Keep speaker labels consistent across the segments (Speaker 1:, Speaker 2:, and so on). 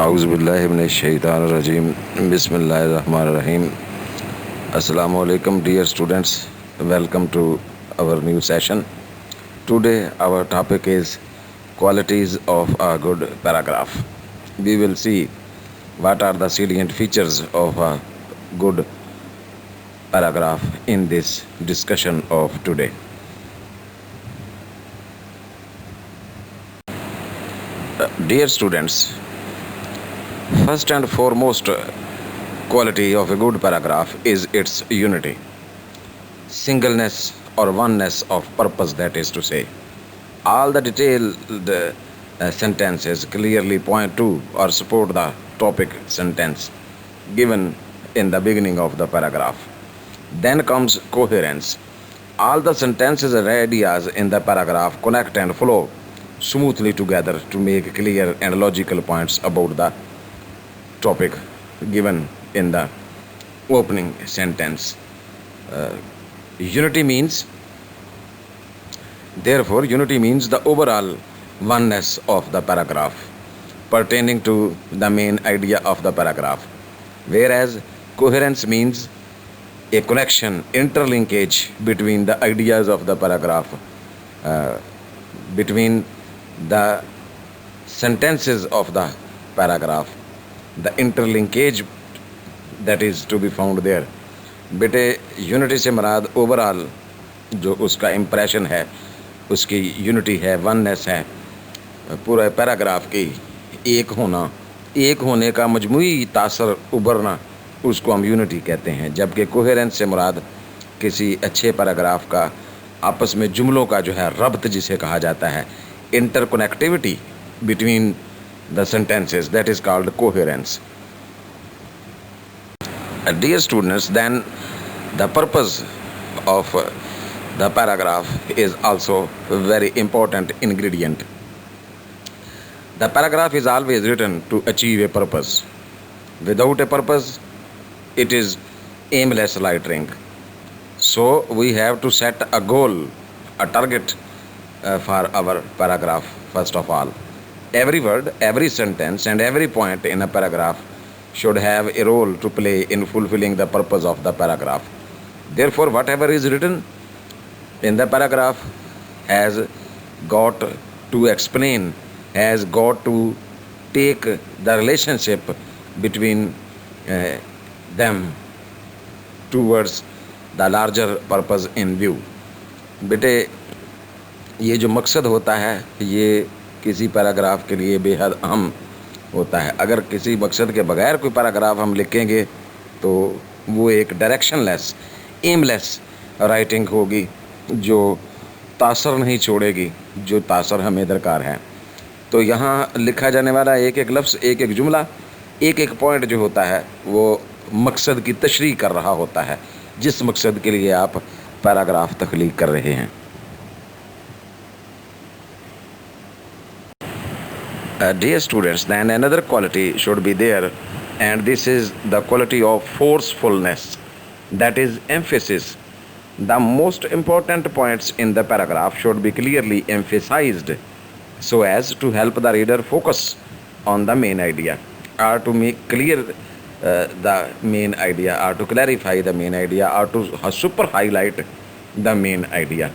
Speaker 1: اعوذ باللہ من الشیطان الرجیم بسم اللہ الرحمن الرحیم. Assalamu alaikum dear students, welcome to our new session. Today our topic is qualities of a good paragraph. We will see what are the salient features of a good paragraph in this discussion of today. Dear students, first and foremost quality of a good paragraph is its unity, singleness or oneness of purpose, that is to say, all the detailed sentences clearly point to or support the topic sentence given in the beginning of the paragraph. Then comes coherence. All the sentences and ideas in the paragraph connect and flow smoothly together to make clear and logical points about the topic given in the opening sentence. Unity means the overall oneness of the paragraph pertaining to the main idea of the paragraph, whereas coherence means a connection, interlinkage between the ideas of the paragraph, between the sentences of the paragraph, the interlinkage that is to be found there. بیٹے unity سے مراد overall جو اس کا impression ہے اس کی unity ہے، oneness ہے، پورے paragraph کی ایک ہونے کا مجموعی تاثر ابھرنا، اس کو ہم یونٹی کہتے ہیں. جبکہ کوہیرنس سے مراد کسی اچھے پیراگراف کا آپس میں جملوں کا جو ہے ربط جسے کہا جاتا ہے، inter connectivity between the sentences, that is called coherence. Dear students, then the purpose of the paragraph is also a very important ingredient. The paragraph is always written to achieve a purpose. Without a purpose, it is aimless loitering. So we have to set a goal, a target for our paragraph first of all. Every word, every sentence, and every point in a paragraph should have a role to play in fulfilling the purpose of the paragraph. Therefore, whatever is written in the paragraph has got to explain, has got to take the relationship between them towards the larger purpose in view. بیٹے یہ جو مقصد ہوتا ہے یہ کسی paragraph کے لیے بے حد اہم ہوتا ہے. اگر کسی مقصد کے بغیر کوئی پیراگراف ہم لکھیں گے تو وہ ایک ڈائریکشن لیس، ایم لیس رائٹنگ ہوگی جو تاثر نہیں چھوڑے گی، جو تاثر ہمیں درکار ہے. تو یہاں لکھا جانے والا ایک ایک لفظ، ایک ایک جملہ، ایک ایک پوائنٹ جو ہوتا ہے وہ مقصد کی تشریح کر رہا ہوتا ہے، جس مقصد کے لیے آپ پیراگراف تخلیق کر رہے ہیں. Dear students, then another quality should be there, and this is the quality of forcefulness, that is emphasis. The most important points in the paragraph should be clearly emphasized so as to help the reader focus on the main idea, or to make clear the main idea, or to clarify the main idea, or to super highlight the main idea.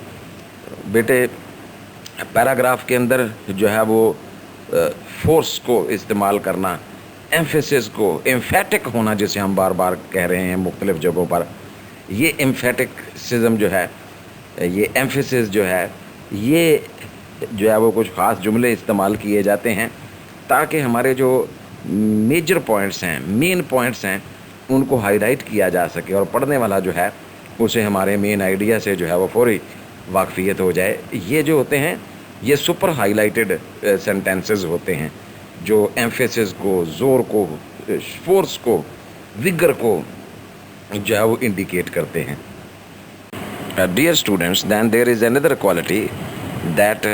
Speaker 1: بیٹے paragraph کے اندر جو ہے وہ force کو استعمال کرنا، emphasis کو، ایمفیٹک ہونا جسے ہم بار بار کہہ رہے ہیں مختلف جگہوں پر، یہ ایمفیٹکسزم جو ہے، یہ ایمفیسس جو ہے، یہ جو ہے وہ کچھ خاص جملے استعمال کیے جاتے ہیں تاکہ ہمارے جو میجر پوائنٹس ہیں، مین پوائنٹس ہیں، ان کو ہائی لائٹ کیا جا سکے اور پڑھنے والا جو ہے اسے ہمارے مین آئیڈیا سے جو ہے وہ فوری واقفیت ہو جائے. یہ جو ہوتے ہیں یہ سپر ہائی لائٹڈ سینٹینسز ہوتے ہیں جو ایمفیسس کو، زور کو، فورس کو، وگر کو جو ہے وہ انڈیکیٹ کرتے ہیں. Dear students, then there is another quality that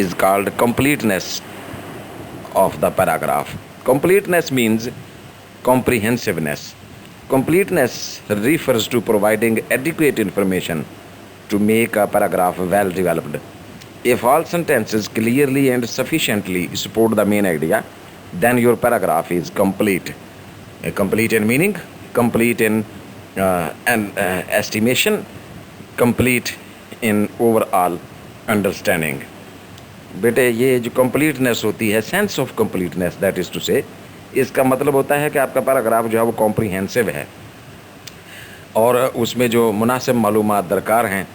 Speaker 1: is called completeness of the paragraph. Completeness means comprehensiveness. Completeness refers to providing adequate information to make a paragraph well developed. If all sentences clearly and sufficiently support the main idea, then your paragraph is complete. Complete in meaning, complete in estimation, complete in overall understanding. बेटे ये जो completeness होती है, sense of completeness, that is to say, इसका मतलब होता है कि आपका पैराग्राफ जो है वो कॉम्प्रीहेंसिव है और उसमें जो मुनासिब मालूमात दरकार हैं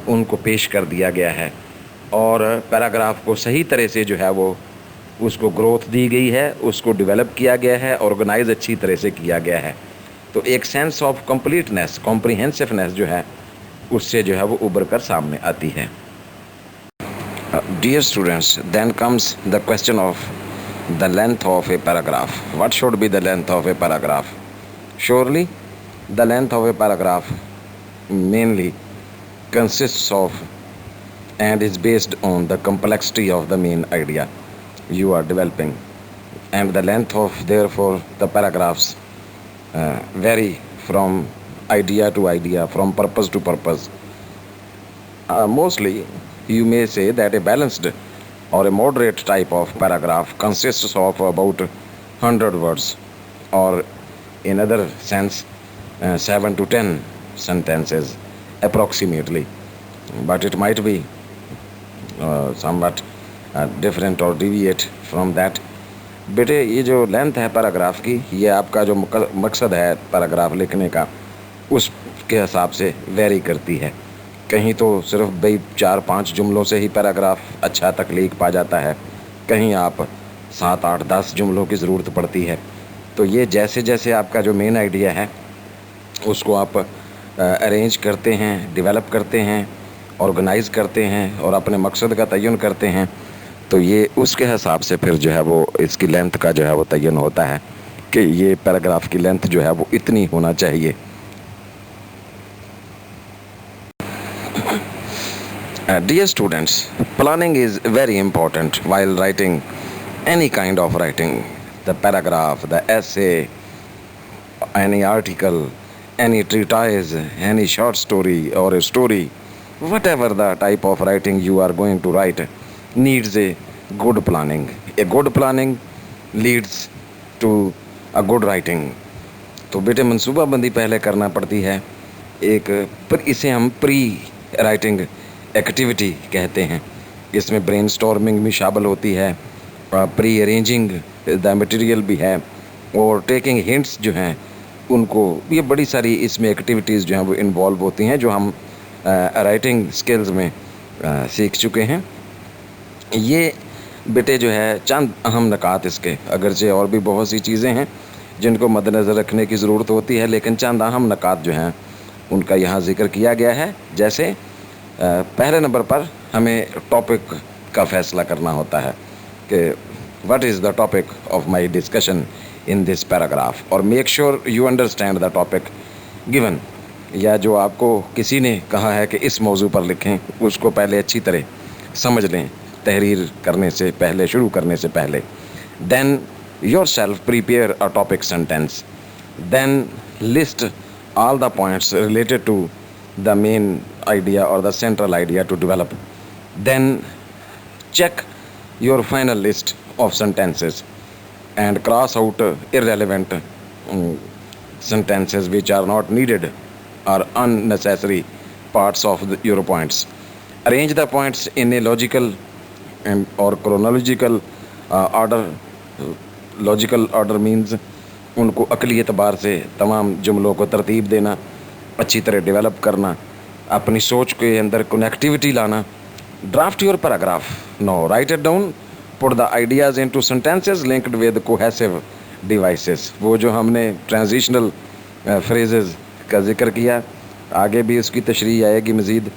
Speaker 1: उनको पेश कर दिया गया है और पैराग्राफ को सही तरह से जो है वो उसको ग्रोथ दी गई है, उसको डेवलप किया गया है, ऑर्गेनाइज अच्छी तरह से किया गया है। तो एक सेंस ऑफ कंप्लीटनेस, कॉम्प्रीहेंसिवनेस जो है उससे जो है वो उभर कर सामने आती है। Dear students, then comes the question of the length of a paragraph. What should be the length of a paragraph? Surely the length of a paragraph mainly consists of and is based on the complexity of the main idea you are developing, and the length of therefore the paragraphs vary from idea to idea, from purpose to purpose. Mostly you may say that a balanced or a moderate type of paragraph consists of about 100 words, or in other sense 7 to 10 sentences approximately, but it might be somewhat different or deviate from that. बेटे ये जो length है paragraph की, ये आपका जो मकसद है पैराग्राफ लिखने का उसके हिसाब से वेरी करती है। कहीं तो सिर्फ भाई 4-5 जुमलों से ही पैराग्राफ अच्छा तक लिख पा जाता है, कहीं आप 7, 8, 10 जुमलों की ज़रूरत पड़ती है। तो ये जैसे जैसे आपका जो मेन आइडिया है उसको आप अरेंज करते हैं, डेवलप करते हैं, ऑर्गेनाइज़ करते हैं और अपने मकसद का तयन करते हैं, तो ये उसके हिसाब से फिर जो है वो इसकी लेंथ का जो है वो तयन होता है कि ये पैराग्राफ की लेंथ जो है वो इतनी होना चाहिए। Dear students, planning is very important while writing any kind of writing. The paragraph, the essay, any article, any treatise, any short story or a story, whatever the type of writing you are going to write needs a good planning. A good planning leads to a good writing. तो बेटे मनसूबाबंदी पहले करना पड़ती है पर इसे हम pre writing activity कहते हैं। इसमें ब्रेन स्टॉर्मिंग भी शामिल होती है, प्री अरेंजिंग द मटेरियल भी है और टेकिंग हिंट्स जो हैं उनको, ये बड़ी सारी इसमें एक्टिविटीज़ जो हैं वो इन्वॉल्व होती हैं जो हम राइटिंग स्किल्स में सीख चुके हैं। ये बेटे जो है चंद अहम नकात इसके, अगरचे और भी बहुत सी चीज़ें हैं जिनको मद्देनज़र रखने की ज़रूरत होती है, लेकिन चंद अहम नकात जो हैं उनका यहाँ ज़िक्र किया गया है। जैसे पहले नंबर पर हमें टॉपिक का फ़ैसला करना होता है कि what is the topic of my discussion in this paragraph, और make sure you understand the topic given, या जो आपको किसी ने कहा है कि इस मौजू पर लिखें उसको पहले अच्छी तरह समझ लें तहरीर करने से पहले, शुरू करने से पहले। Then yourself prepare a topic sentence, then list all the points related to the main idea or the central idea to develop. Then check your final list of sentences and cross out irrelevant sentences which are not needed or unnecessary parts of your points. Arrange the points in a logical or chronological order. Logical order means उनको अकली एतबार से तमाम जुमलों को तरतीब देना, अच्छी तरह develop करना, अपनी सोच के अंदर कनेक्टिविटी लाना। Draft your paragraph, no write it down, put the ideas into sentences linked with cohesive devices. वो जो हमने ट्रांजिशनल फ्रेजेस का जिक्र किया, आगे भी उसकी तशरीह आएगी मज़ीद,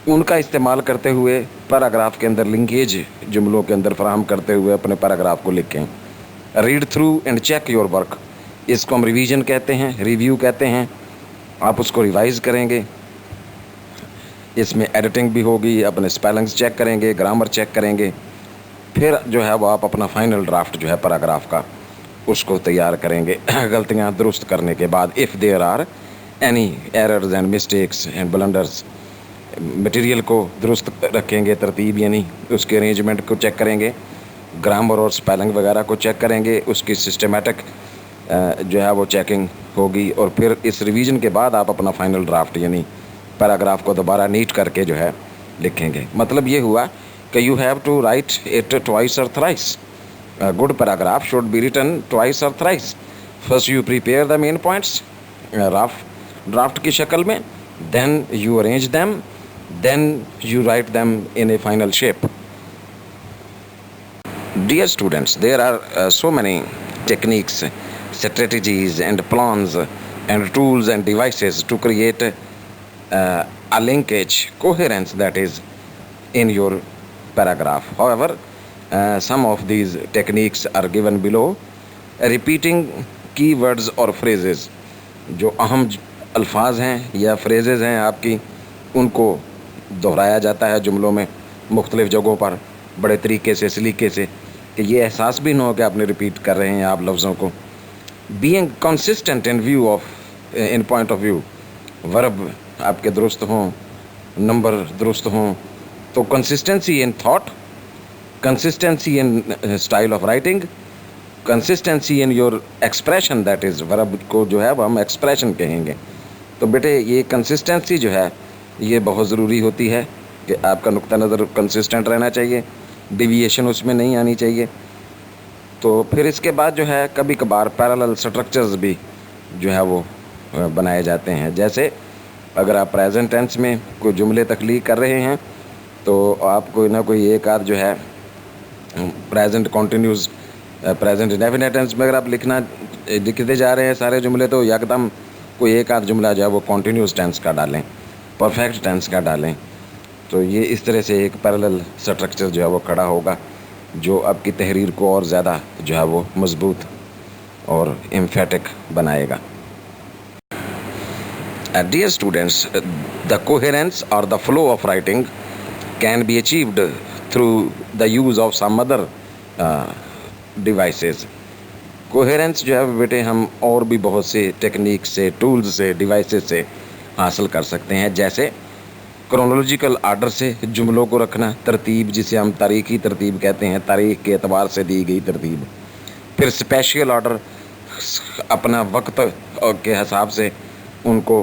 Speaker 1: उनका इस्तेमाल करते हुए पैराग्राफ के अंदर लिंकेज जुमलों के अंदर फराहम करते हुए अपने पैराग्राफ को लिखें। Read through and check your work, इसको हम रिवीजन कहते हैं, रिव्यू कहते हैं। आप उसको रिवाइज़ करेंगे, इसमें एडिटिंग भी होगी, अपने स्पेलिंग्स चेक करेंगे, ग्रामर चेक करेंगे, फिर जो है वो आप अपना फाइनल ड्राफ्ट जो है पैराग्राफ का उसको तैयार करेंगे गलतियाँ दुरुस्त करने के बाद। If there are any errors and mistakes and blunders, material को दुरुस्त रखेंगे, तरतीब यानी उसके अरेंजमेंट को चेक करेंगे, ग्रामर और स्पेलिंग वगैरह को चेक करेंगे, उसकी सिस्टमेटिक जो है वो चेकिंग होगी, और फिर इस रिवीजन के बाद आप अपना फाइनल ड्राफ्ट यानी पैराग्राफ को दोबारा नीट करके जो है लिखेंगे। मतलब ये हुआ कि you have to write it twice और thrice. Good paragraph should be written twice और thrice. First you prepare the main points rough draft की शक्ल में, then you arrange them, then you write them in a final shape. Dear students, there are so many techniques, strategies and plans and tools and devices to create a linkage, coherence that is in your paragraph. However, some of these techniques are given below. Repeating keywords or phrases, जो अहम अल्फाज हैं या phrases हैं आपकी, उनको दोहराया जाता है जुमलों में मुख्तलिफ़ जगहों पर बड़े तरीके से, सलीके से, कि ये एहसास भी ना हो कि आपने रिपीट कर रहे हैं आप लफ्ज़ों को। Being consistent in view of in point of view, verb आपके दुरुस्त हों, नंबर दुरुस्त हों, तो consistency in thought, consistency in style of writing, consistency in your expression, that is verb को जो है वो हम एक्सप्रेशन कहेंगे। तो बेटे ये कंसिस्टेंसी जो है ये बहुत ज़रूरी होती है कि आपका नुक्ता नज़र कंसिस्टेंट रहना चाहिए, डिविएशन उसमें नहीं आनी चाहिए। तो फिर इसके बाद जो है कभी कभार पैरेलल स्ट्रक्चर्स भी जो है वो बनाए जाते हैं। जैसे अगर आप प्रेजेंट टेंस में कोई जुमले तख्लीक कर रहे हैं तो आप कोई ना कोई एक आध जो है present continuous, present indefinite tense में अगर आप लिखते जा रहे हैं सारे जुमले, तो यकदम कोई एक आध जुमला जो है वो कॉन्टीन्यूस टेंस का डालें, परफेक्ट टेंस का डालें। तो ये इस तरह से एक पैरेलल स्ट्रक्चर जो है वो खड़ा होगा, जो आपकी तहरीर को और ज़्यादा जो है वो मजबूत और एम्फेटिक बनाएगा। Dear students, the coherence or the flow of writing can be achieved through the use of some other devices. Coherence जो है बेटे हम और भी बहुत से टेक्निक से, टूल्स से, डिवाइसेस से हासिल कर सकते हैं। जैसे क्रोनोलॉजिकल आर्डर से जुमलों को रखना, तरतीब जिसे हम तारीख़ी तरतीब कहते हैं, तारीख़ के एतबार से दी गई तरतीब। फिर स्पेशियल आर्डर, अपना वक्त के हिसाब से उनको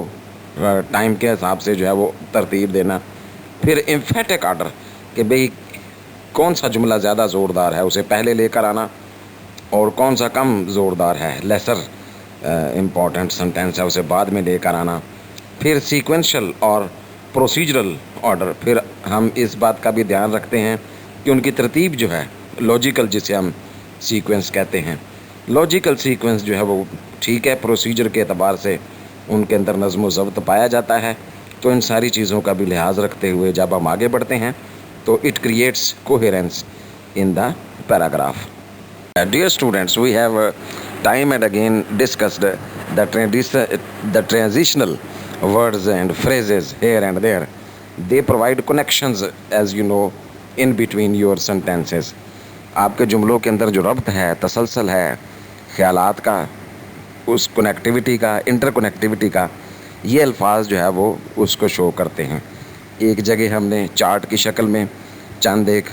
Speaker 1: टाइम के हिसाब से जो है वो तरतीब देना। फिर एम्फेटिक आर्डर कि भाई कौन सा जुमला ज़्यादा ज़ोरदार है उसे पहले लेकर आना, और कौन सा कम ज़ोरदार है, लेसर इम्पॉर्टेंट सेंटेंस है उसे बाद में लेकर आना। फिर सीक्वेंशियल और प्रोसीजरल ऑर्डर, फिर हम इस बात का भी ध्यान रखते हैं कि उनकी तरतीब जो है लॉजिकल, जिसे हम सीक्वेंस कहते हैं, लॉजिकल सीक्वेंस जो है वो ठीक है, प्रोसीजर के एतबार से उनके अंदर नज़्म व ज़ब्त पाया जाता है। तो इन सारी चीज़ों का भी लिहाज रखते हुए जब हम आगे बढ़ते हैं तो it creates coherence in the paragraph. Dear students, we have time and again discussed the transitional words and phrases here and there. They provide connections, as you know, in between your sentences. आपके जुमलों के अंदर जो रब्त है, तसलसल है, ख्यालात का, उस connectivity का, इंटरकनेक्टिविटी का, ये अल्फाज जो है वो उसको शो करते हैं। एक जगह हमने चार्ट की शक्ल में चंद एक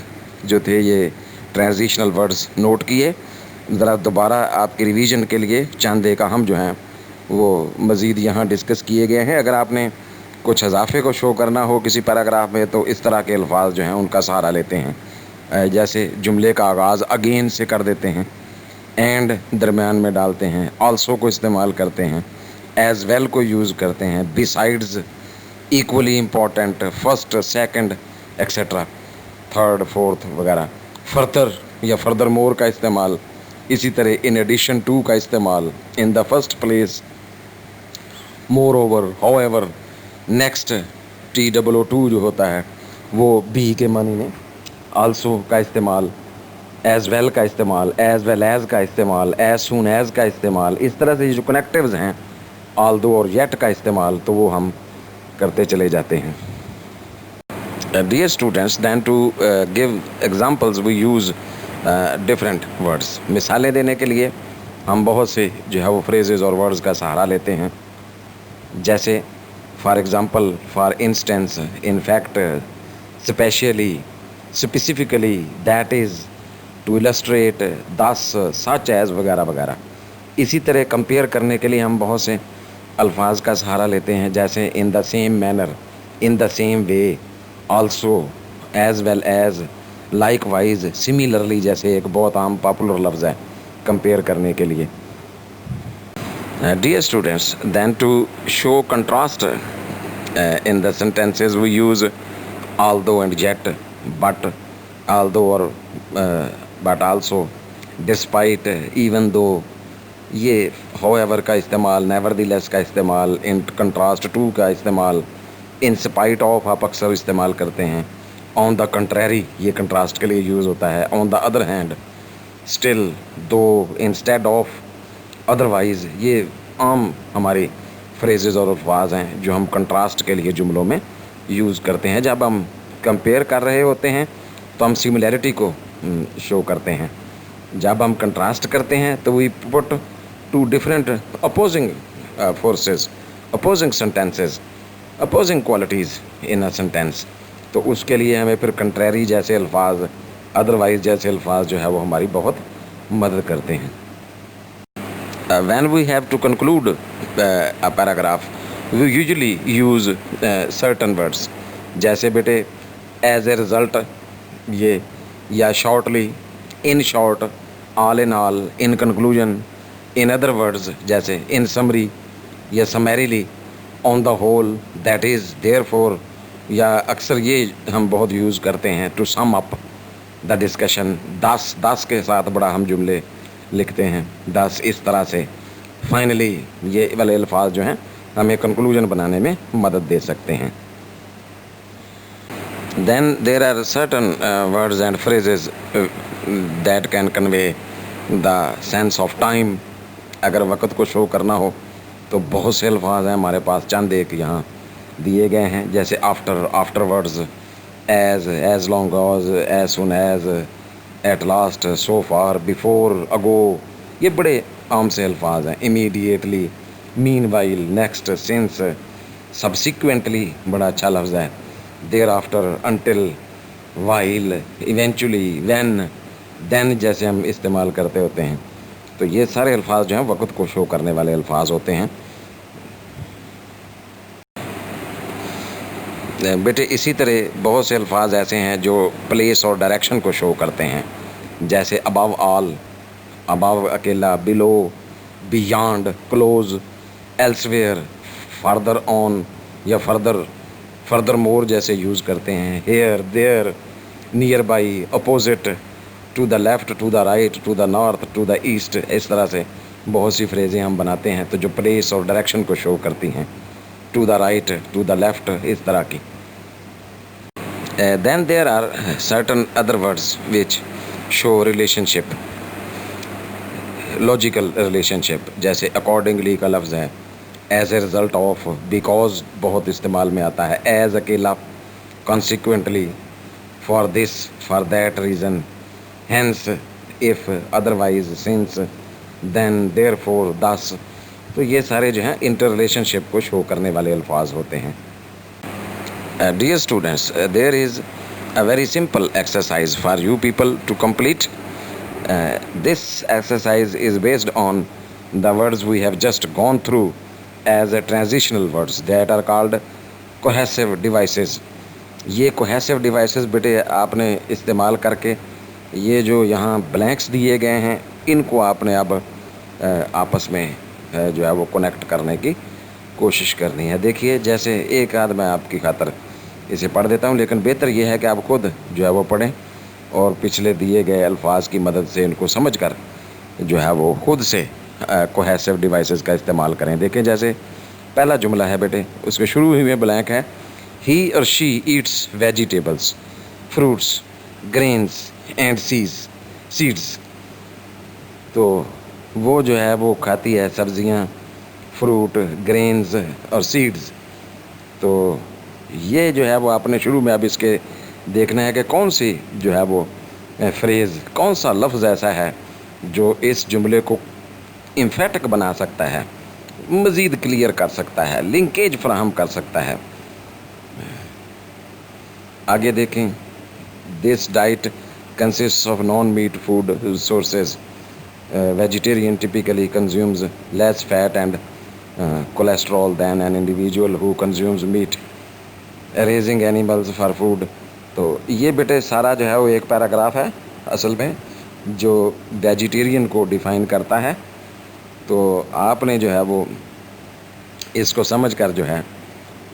Speaker 1: जो थे ये ट्रांजिशनल वर्ड्स नोट किए। ज़रा दोबारा आपके रिवीजन के लिए चंद एक अहम जो हैं वो मज़ीद यहाँ डिस्कस किए गए हैं। अगर आपने कुछ इजाफे को शो करना हो किसी पैराग्राफ में तो इस तरह के अल्फाज जो हैं उनका सहारा लेते हैं। जैसे जुमले का आगाज़ अगेन से कर देते हैं, एंड दरमियान में डालते हैं, आल्सो को इस्तेमाल करते हैं, एज़ वेल को यूज़ करते हैं, besides, equally important, first, second, etcetera, third, fourth वगैरह, फर्दर या फर्दर मोर का इस्तेमाल, इसी तरह इन एडिशन टू का इस्तेमाल, in the first place, more over, however, next, TOO जो होता है वो बी के मानी में, आल्सो का इस्तेमाल, एज़ वेल का इस्तेमाल, एज़ वेल एज़ का इस्तेमाल, एज़ सून एज़ का इस्तेमाल, इस तरह से जो कनेक्टिव्स हैं, आल्दो और येट का इस्तेमाल, तो वो हम करते चले जाते हैं। Dear students, then to give examples we use different words. मिसालें देने के लिए हम बहुत से जो है वो phrases और words का सहारा लेते हैं। जैसे for example, for instance, in fact, specially, specifically, that is, to illustrate, thus, such as वगैरह वगैरह। इसी तरह कंपेयर करने के लिए हम बहुत से अल्फाज का सहारा लेते हैं, जैसे in the same manner, in the same way, also, as well as, likewise, similarly जैसे एक बहुत आम पॉपुलर लफ्ज़ है कंपेयर करने के लिए। Dear students, then to show contrast in the sentences we use although and yet, but, although or but also, despite, even though, ये however का इस्तेमाल, nevertheless का इस्तेमाल, in contrast to का इस्तेमाल, in spite of आप अक्सर इस्तेमाल करते हैं, on the contrary ये contrast के लिए यूज़ होता है, on the other hand, still, though, instead of, otherwise, ये आम हमारी फ्रेजेस और अल्फाज हैं जो हम कंट्रास्ट के लिए जुमलों में यूज़ करते हैं। जब हम कंपेयर कर रहे होते हैं तो हम सिमिलैरिटी को शो करते हैं, जब हम कंट्रास्ट करते हैं तो we put two different opposing forces, opposing sentences, opposing qualities in a sentence. तो उसके लिए हमें फिर कंट्रेरी जैसे अल्फाज, अदरवाइज़ जैसे अल्फाज जो है वो हमारी बहुत मदद करते हैं। When we have to conclude a paragraph, we usually use certain words, जैसे बेटे as a result ये, या shortly, in short, all in all, in conclusion, in other words जैसे in summary या summarily, on the whole, that is, therefore, या अक्सर ये हम बहुत यूज़ करते हैं to sum up the discussion। दस के साथ बड़ा हम जुमले लिखते हैं, 10 इस तरह से। फाइनली ये वाले अल्फाज जो हैं हमें कंक्लूजन बनाने में मदद दे सकते हैं। Then there are certain words and phrases that can convey the sense of time. अगर वक्त को शो करना हो तो बहुत से अल्फाज हैं हमारे पास, चंद एक यहाँ दिए गए हैं, जैसे after, afterwards, as long as soon as, at last, so far, before, ago, ये बड़े आम से अल्फाज हैं। Immediately, meanwhile, next, since, subsequently बड़ा अच्छा लफ्ज़ है, thereafter, until, while, eventually, when, then जैसे हम इस्तेमाल करते होते हैं। तो ये सारे अल्फाज जो हैं वक्त को शो करने वाले अल्फाज होते हैं। बेटे इसी तरह बहुत से अल्फाज ऐसे हैं जो प्लेस और डायरेक्शन को शो करते हैं, जैसे अबव ऑल, अबव अकेला, below, beyond, close, elsewhere, further on या फर्दर मोर जैसे यूज़ करते हैं, here, there, nearby, opposite, to the left, to the right, to the north, to the east. इस तरह से बहुत सी फ्रेज़ें हम बनाते हैं तो जो प्लेस और डायरेक्शन को शो करती हैं, to the right, to the left, इस तरह की। Then there are certain other words which show relationship, logical relationship, जैसे accordingly का लफ्ज़ है, as a result of, because बहुत इस्तेमाल में आता है, as अकेला, consequently, for this, for that reason, hence, if, otherwise, since, then, therefore, thus। तो ये सारे जो हैं इंटर रिलेशनशिप को शो करने वाले अल्फाज होते हैं। Dear students, there is a very simple exercise for you people to complete. This exercise is based on the words we have just gone through as a transitional words that are called cohesive devices. ये cohesive devices बेटे आपने इस्तेमाल करके ये जो यहाँ blanks दिए गए हैं इनको आपने अब आपस में जो है वो कनेक्ट करने की कोशिश करनी है। देखिए जैसे एक आध मैं आपकी खातर इसे पढ़ देता हूँ, लेकिन बेहतर ये है कि आप खुद जो है वो पढ़ें और पिछले दिए गए अल्फाज की मदद से इनको समझकर जो है वो खुद से कोहेसिव डिवाइसेस का इस्तेमाल करें। देखें जैसे पहला जुमला है बेटे, उसके शुरू ही में ब्लैंक है, ही और she Yeats vegetables, fruits, grains and seeds. तो वो जो है वो खाती है सब्जियां, फ्रूट, ग्रेन्स और सीड्स। तो ये जो है वो आपने शुरू में अब इसके देखना है कि कौन सी जो है वो फ्रेज़, कौन सा लफ्ज़ ऐसा है जो इस जुमले को इम्फेटिक बना सकता है, मज़ीद क्लियर कर सकता है, लिंकेज फराहम कर सकता है। आगे देखें, this diet consists of non-meat food sources. Vegetarian typically consumes less fat and cholesterol than an individual who consumes meat. Raising animals for food. तो ये बेटे सारा जो है वो एक पैराग्राफ है असल में जो वेजिटेरियन को डिफ़ाइन करता है। तो आपने जो है वो इसको समझकर जो है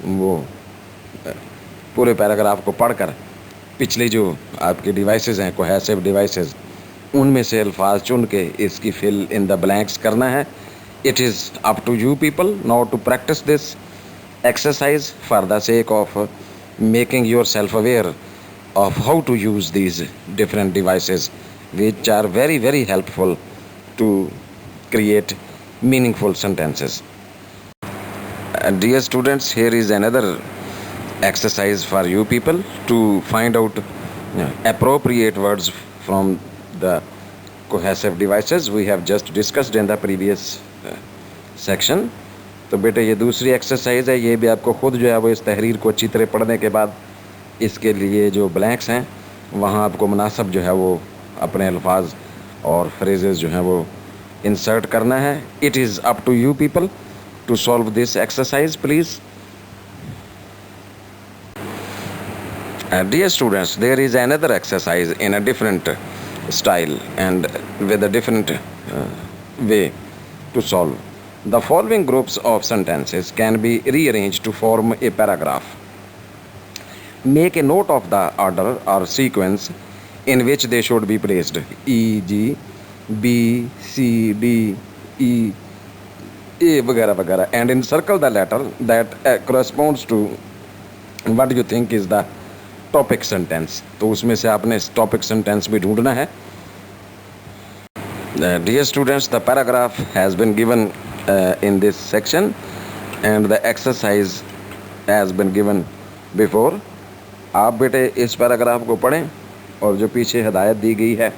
Speaker 1: वो पूरे पैराग्राफ को पढ़कर पिछली जो आपके डिवाइसेस हैं कोहेसिव डिवाइसेस उनमें से अल्फाज चुन के इसकी फिल इन द ब्लैंक्स करना है। It is up to you people now to practise this exercise for the sake of making yourself aware of how to use these different devices which are very very helpful to create meaningful sentences. Dear students, here is another exercise for you people to find out appropriate words from the cohesive devices we have just discussed in the previous section. तो बेटे ये दूसरी exercise है, ये भी आपको खुद जो है वो इस तहरीर को अच्छी तरह पढ़ने के बाद इसके लिए जो ब्लैंक्स हैं वहाँ आपको मुनासिब जो है वो अपने अल्फाज और फ्रेजेस जो हैं वो इंसर्ट करना है। It is up to you people to solve this exercise please. Dear students, there is another exercise in a different style and with a different way to solve. The following groups of sentences can be rearranged to form a paragraph. Make a note of the order or sequence in which they should be placed, e.g. B, C, D, E, A वगैरह वगैरह, and encircle the letter that corresponds to what you think is the topic sentence. तो उसमें से आपने topic sentence भी ढूंढना है। Dear students, the paragraph has been given in this section and the exercise has been given before. आप बेटे इस पैराग्राफ को पढ़ें और जो पीछे हिदायत दी गई है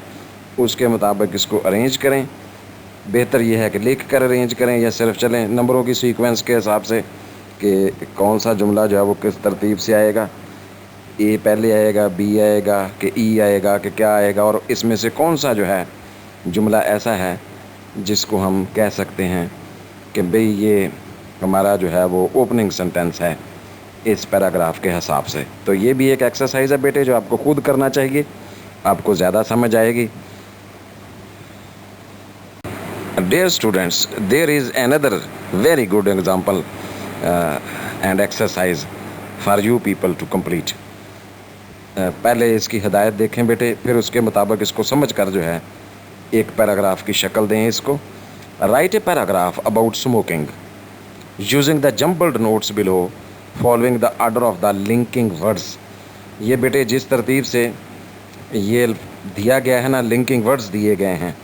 Speaker 1: उसके मुताबिक इसको अरेंज करें। बेहतर यह है कि लिख कर अरेंज करें या सिर्फ चलें नंबरों की सीक्वेंस के हिसाब से कि कौन सा जुमला जो है वो किस तरतीब से आएगा, ए पहले आएगा, बी आएगा कि ई आएगा कि क्या आएगा, और इसमें से कौन सा जो है जुमला ऐसा है जिसको हम कह सकते हैं कि भाई ये हमारा जो है वो ओपनिंग सेंटेंस है इस पैराग्राफ के हिसाब से। तो ये भी एक एक्सरसाइज है बेटे जो आपको खुद करना चाहिए, आपको ज़्यादा समझ आएगी। Dear students, there is another very good example and exercise for you people to complete. पहले इसकी हिदायत देखें बेटे, फिर उसके मुताबिक इसको समझ कर जो है एक पैराग्राफ की शक्ल दें इसको। Write a paragraph about smoking using the jumbled notes below following the order of the linking words. ये बेटे जिस तरतीब से ये दिया गया है ना, लिंकिंग वर्ड्स दिए गए हैं,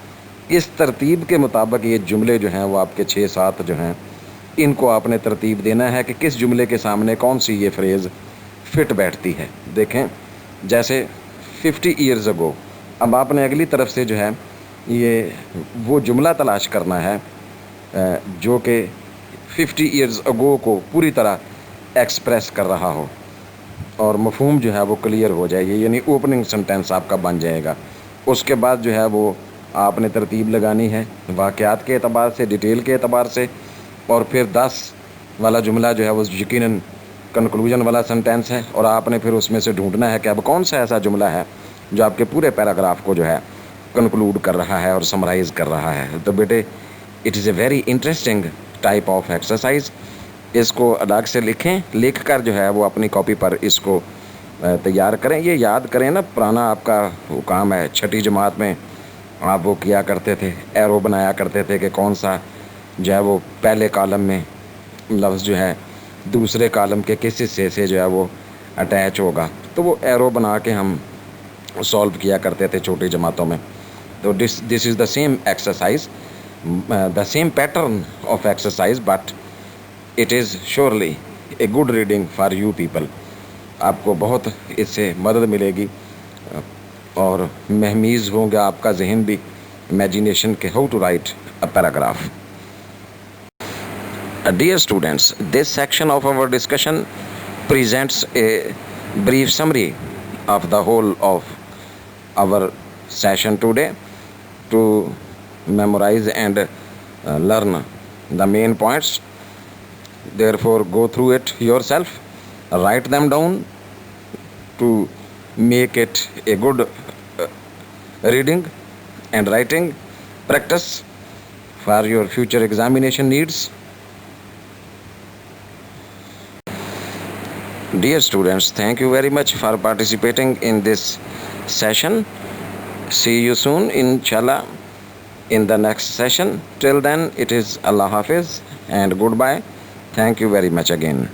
Speaker 1: इस तरतीब के मुताबिक ये जुमले जो हैं वो आपके 6-7 जो हैं इनको आपने तरतीब देना है कि किस जुमले के सामने कौन सी ये फ्रेज़ फिट बैठती है। देखें जैसे 50 ईयर्स अगो, अब आपने अगली तरफ से जो है ये वो जुमला तलाश करना है जो कि 50 ईयर्स अगो को पूरी तरह एक्सप्रेस कर रहा हो और मफहूम जो है वो क्लियर हो जाएगी, यानी ओपनिंग सेंटेंस आपका बन जाएगा। उसके बाद जो है वो आपने तरतीब लगानी है वाक़यात के एतबार से, डिटेल के एतबार से, और फिर 10 वाला जुमला जो है वो यकीनन कंक्लूजन वाला सेंटेंस है और आपने फिर उसमें से ढूंढना है कि अब कौन सा ऐसा जुमला है जो आपके पूरे पैराग्राफ को जो है कंक्लूड कर रहा है और समराइज़ कर रहा है। तो बेटे it is a very interesting type of exercise. इसको अलग से लिखें, लिख कर जो है वो अपनी कॉपी पर इसको तैयार करें। ये याद करें ना, पुराना आपका वो काम है, 6ठी जमात में आप वो किया करते थे, एरो बनाया करते थे कि कौन सा जो है वो पहले कॉलम में लफ्ज़ जो है दूसरे कॉलम के किस हिस्से से जो है वो अटैच होगा, तो वो एरो बना के हम सॉल्व किया करते थे छोटी जमातों में। तो this is the same exercise, the same pattern of exercise, but it is surely a good reading for you people. आपको बहुत इससे मदद मिलेगी और महमीज़ होगा आपका जहन भी इमेजिनेशन के how to write a paragraph. Dear students, this section of our discussion presents a brief summary of the whole of our session today to memorize and learn the main points. Therefore, go through it yourself, write them down to make it a good reading and writing practice for your future examination needs. Dear students, thank you very much for participating in this session. See you soon, inshallah, in the next session. Till then, it is Allah Hafiz and goodbye. Thank you very much again.